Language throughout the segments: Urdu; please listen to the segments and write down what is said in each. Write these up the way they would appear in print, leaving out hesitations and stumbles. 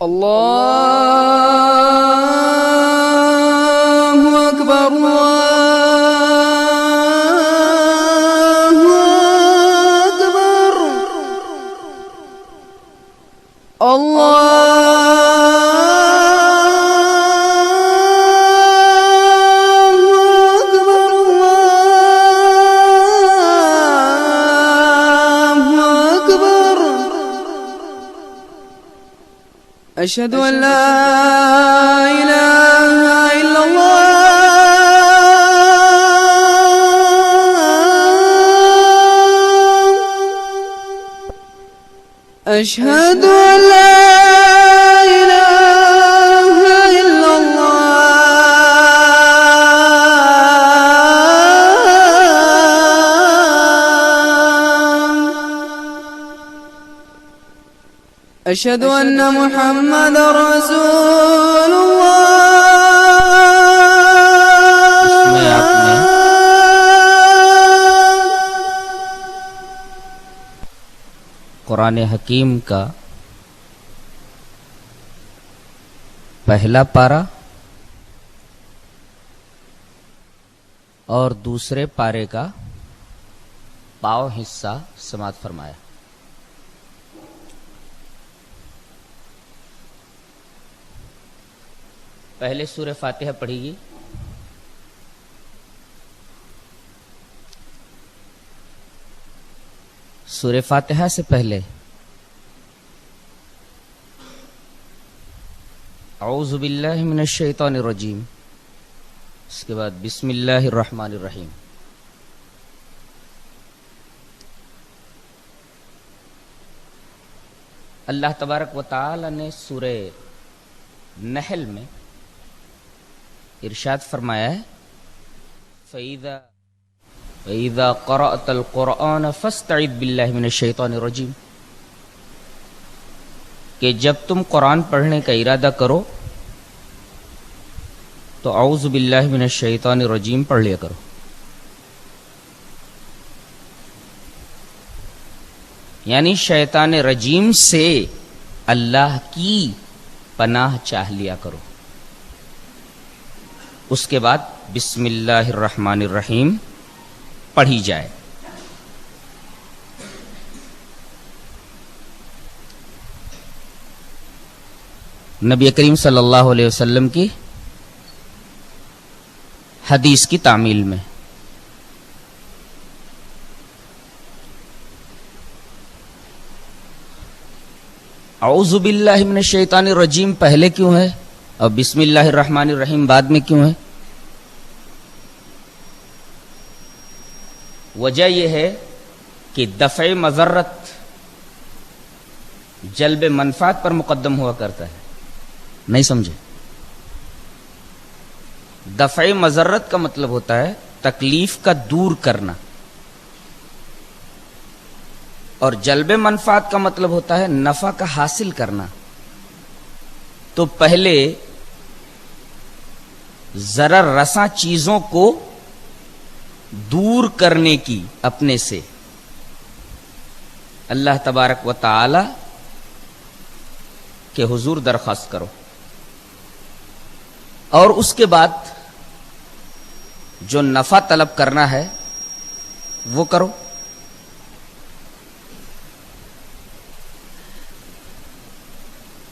اللہ اکبر اللہ اکبر أشهد أن لا إله إلا الله أشهد أن لا إله إلا الله أشهد أن محمد رسول اس میں آپ نے قرآن حکیم کا پہلا پارہ اور دوسرے پارے کا پاؤ حصہ سماعت فرمایا. پہلے سورہ فاتحہ پڑھی گی. سورہ فاتحہ سے پہلے اعوذ باللہ من الشیطان الرجیم، اس کے بعد بسم اللہ الرحمن الرحیم. اللہ تبارک و تعالی نے سورہ نحل میں ارشاد فرمایا ہے فَإِذَا قَرَأْتَ الْقُرْآنَ فَاسْتَعِذْ بِاللَّهِ مِنَ الشَّيْطَانِ الرَّجِيمِ، کہ جب تم قرآن پڑھنے کا ارادہ کرو تو اعوذ باللہ من الشیطان الرجیم پڑھ لیا کرو. یعنی شیطان رجیم سے اللہ کی پناہ چاہ لیا کرو. اس کے بعد بسم اللہ الرحمن الرحیم پڑھی جائے. نبی کریم صلی اللہ علیہ وسلم کی حدیث کی تعمیل میں اعوذ باللہ من الشیطان الرجیم پہلے کیوں ہے اور بسم اللہ الرحمن الرحیم بعد میں کیوں ہے؟ وجہ یہ ہے کہ دفع مضرت جلب منفعت پر مقدم ہوا کرتا ہے. نہیں سمجھے؟ دفع مضرت کا مطلب ہوتا ہے تکلیف کا دور کرنا، اور جلب منفعت کا مطلب ہوتا ہے نفع کا حاصل کرنا. تو پہلے ضرر رساں چیزوں کو دور کرنے کی اپنے سے اللہ تبارک و تعالی کے حضور درخواست کرو، اور اس کے بعد جو نفع طلب کرنا ہے وہ کرو.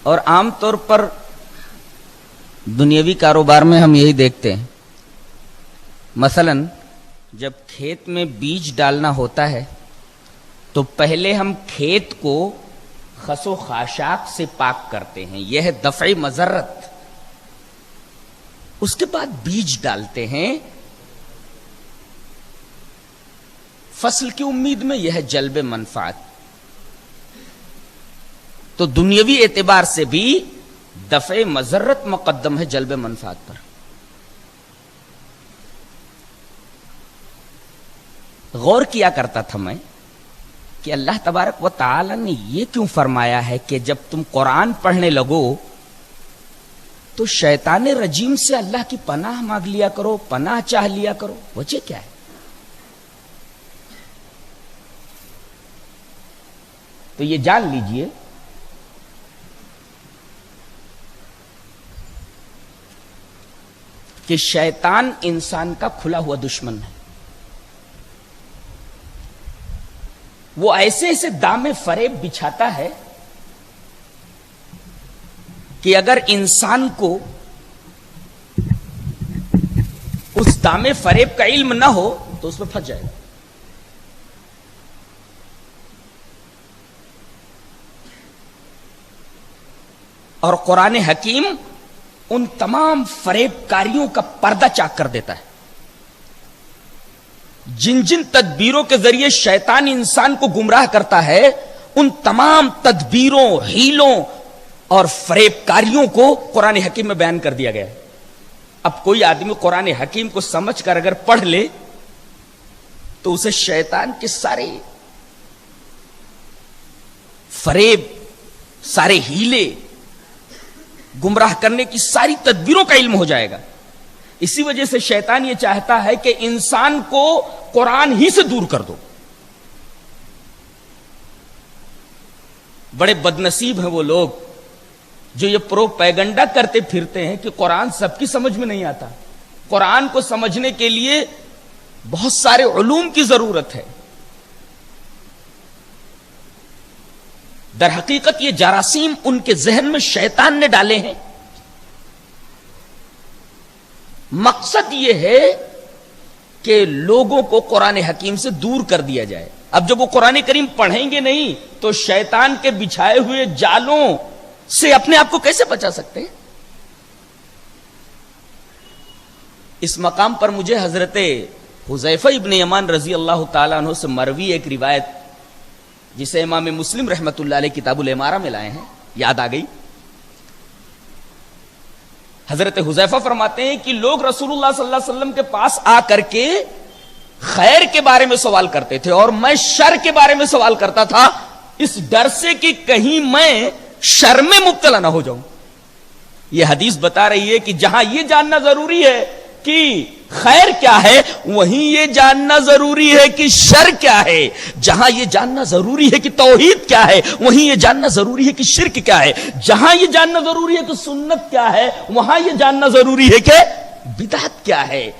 اور عام طور پر دنیاوی کاروبار میں ہم یہی دیکھتے ہیں. مثلا جب کھیت میں بیج ڈالنا ہوتا ہے تو پہلے ہم کھیت کو خس و خاشاک سے پاک کرتے ہیں، یہ ہے دفع مضرت. اس کے بعد بیج ڈالتے ہیں فصل کی امید میں، یہ ہے جلب منفعت. تو دنیاوی اعتبار سے بھی دفع مضرت مقدم ہے جلب منفعت پر. غور کیا کرتا تھا میں کہ اللہ تبارک و تعالی نے یہ کیوں فرمایا ہے کہ جب تم قرآن پڑھنے لگو تو شیطان رجیم سے اللہ کی پناہ مانگ لیا کرو، پناہ چاہ لیا کرو. وجہ کیا ہے؟ تو یہ جان لیجئے کہ شیطان انسان کا کھلا ہوا دشمن ہے. وہ ایسے ایسے دامے فریب بچھاتا ہے کہ اگر انسان کو اس دامے فریب کا علم نہ ہو تو اس میں پھنس جائے گا. اور قرآن حکیم ان تمام فریب کاریوں کا پردہ چاک کر دیتا ہے. جن جن تدبیروں کے ذریعے شیطان انسان کو گمراہ کرتا ہے ان تمام تدبیروں، ہیلوں اور فریب کاریوں کو قرآن حکیم میں بیان کر دیا گیا ہے. اب کوئی آدمی قرآن حکیم کو سمجھ کر اگر پڑھ لے تو اسے شیطان کے سارے فریب، سارے ہیلے، گمراہ کرنے کی ساری تدبیروں کا علم ہو جائے گا. اسی وجہ سے شیطان یہ چاہتا ہے کہ انسان کو قرآن ہی سے دور کر دو. بڑے بدنصیب ہیں وہ لوگ جو یہ پروپیگنڈا کرتے پھرتے ہیں کہ قرآن سب کی سمجھ میں نہیں آتا. قرآن کو سمجھنے کے لیے بہت سارے علوم کی ضرورت ہے. در حقیقت یہ جراثیم ان کے ذہن میں شیطان نے ڈالے ہیں. مقصد یہ ہے کہ لوگوں کو قرآن حکیم سے دور کر دیا جائے. اب جب وہ قرآن کریم پڑھیں گے نہیں تو شیطان کے بچھائے ہوئے جالوں سے اپنے آپ کو کیسے بچا سکتے ہیں؟ اس مقام پر مجھے حضرت حذیفہ ابن یمان رضی اللہ تعالیٰ عنہ سے مروی ایک روایت جسے امام مسلم رحمت اللہ علیہ کتاب الامارہ میں لائے ہیں یاد آ گئی. حضرت حذیفہ فرماتے ہیں کہ لوگ رسول اللہ صلی اللہ علیہ وسلم کے پاس آ کر کے خیر کے بارے میں سوال کرتے تھے اور میں شر کے بارے میں سوال کرتا تھا اس ڈر سے کہ کہیں میں شر میں مبتلا نہ ہو جاؤں. یہ حدیث بتا رہی ہے کہ جہاں یہ جاننا ضروری ہے کہ خیر کیا ہے وہیں یہ جاننا ضروری ہے کہ شر کیا ہے. جہاں یہ جاننا ضروری ہے کہ توحید کیا ہے وہیں یہ جاننا ضروری ہے کہ شرک کیا ہے. جہاں یہ جاننا ضروری ہے کہ سنت کیا ہے وہاں یہ جاننا ضروری ہے کہ بدعت کیا ہے.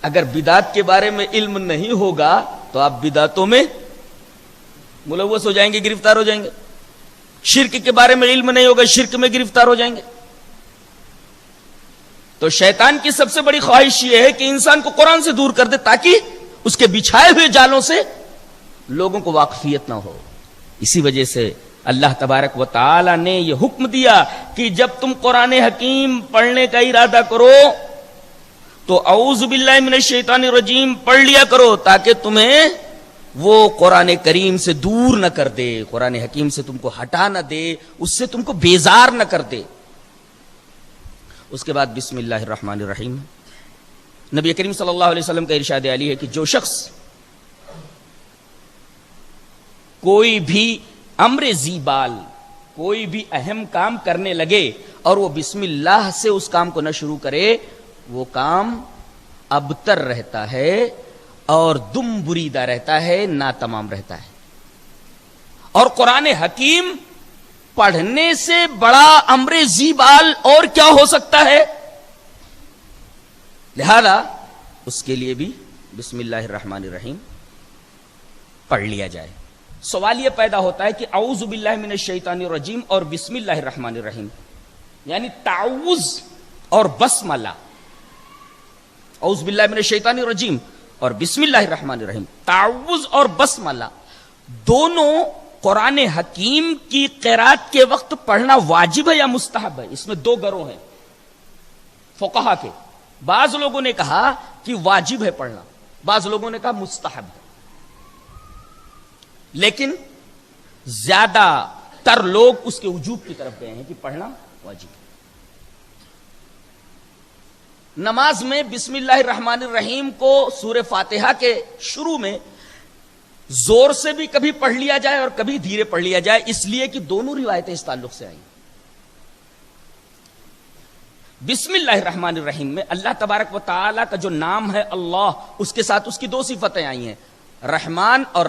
اگر بدعت کے بارے میں علم نہیں ہوگا تو آپ بدعتوں میں ملوث ہو جائیں گے، گرفتار ہو جائیں گے. شرک کے بارے میں علم نہیں ہوگا، شرک میں گرفتار ہو جائیں گے. تو شیطان کی سب سے بڑی خواہش یہ ہے کہ انسان کو قرآن سے دور کر دے تاکہ اس کے بچھائے ہوئے جالوں سے لوگوں کو واقفیت نہ ہو. اسی وجہ سے اللہ تبارک و تعالی نے یہ حکم دیا کہ جب تم قرآن حکیم پڑھنے کا ارادہ کرو تو اعوذ باللہ من الشیطان الرجیم پڑھ لیا کرو تاکہ تمہیں وہ قرآن کریم سے دور نہ کر دے، قرآن حکیم سے تم کو ہٹا نہ دے، اس سے تم کو بیزار نہ کر دے. اس کے بعد بسم اللہ الرحمن الرحیم. نبی کریم صلی اللہ علیہ وسلم کا ارشاد علی ہے کہ جو شخص کوئی بھی امر ذیبال، کوئی بھی اہم کام کرنے لگے اور وہ بسم اللہ سے اس کام کو نہ شروع کرے وہ کام ابتر رہتا ہے اور دم بریدہ رہتا ہے، ناتمام رہتا ہے. اور قرآن حکیم پڑھنے سے بڑا امر ذیبال اور کیا ہو سکتا ہے؟ لہذا اس کے لیے بھی بسم اللہ الرحمن الرحیم پڑھ لیا جائے. سوال یہ پیدا ہوتا ہے کہ اعوذ باللہ من الشیطان الرجیم اور بسم اللہ الرحمن الرحیم یعنی تعوذ اور بسملہ، اعوذ باللہ من الشیطان الرجیم اور بسم اللہ الرحمن الرحیم، تعوذ اور بسملہ دونوں قرآن حکیم کی قرات کے وقت پڑھنا واجب ہے یا مستحب ہے؟ اس میں دو گروہ ہیں فقہا کے. بعض لوگوں نے کہا کہ واجب ہے پڑھنا، بعض لوگوں نے کہا مستحب ہے. لیکن زیادہ تر لوگ اس کے وجوب کی طرف گئے ہیں کہ پڑھنا واجب ہے. نماز میں بسم اللہ الرحمن الرحیم کو سورہ فاتحہ کے شروع میں زور سے بھی کبھی پڑھ لیا جائے اور کبھی دھیرے پڑھ لیا جائے، اس لیے کہ دونوں روایتیں اس تعلق سے آئیں. بسم اللہ الرحمن الرحیم میں اللہ تبارک و تعالی کا جو نام ہے اللہ، اس کے ساتھ اس کی دو صفتیں آئی ہیں، رحمان اور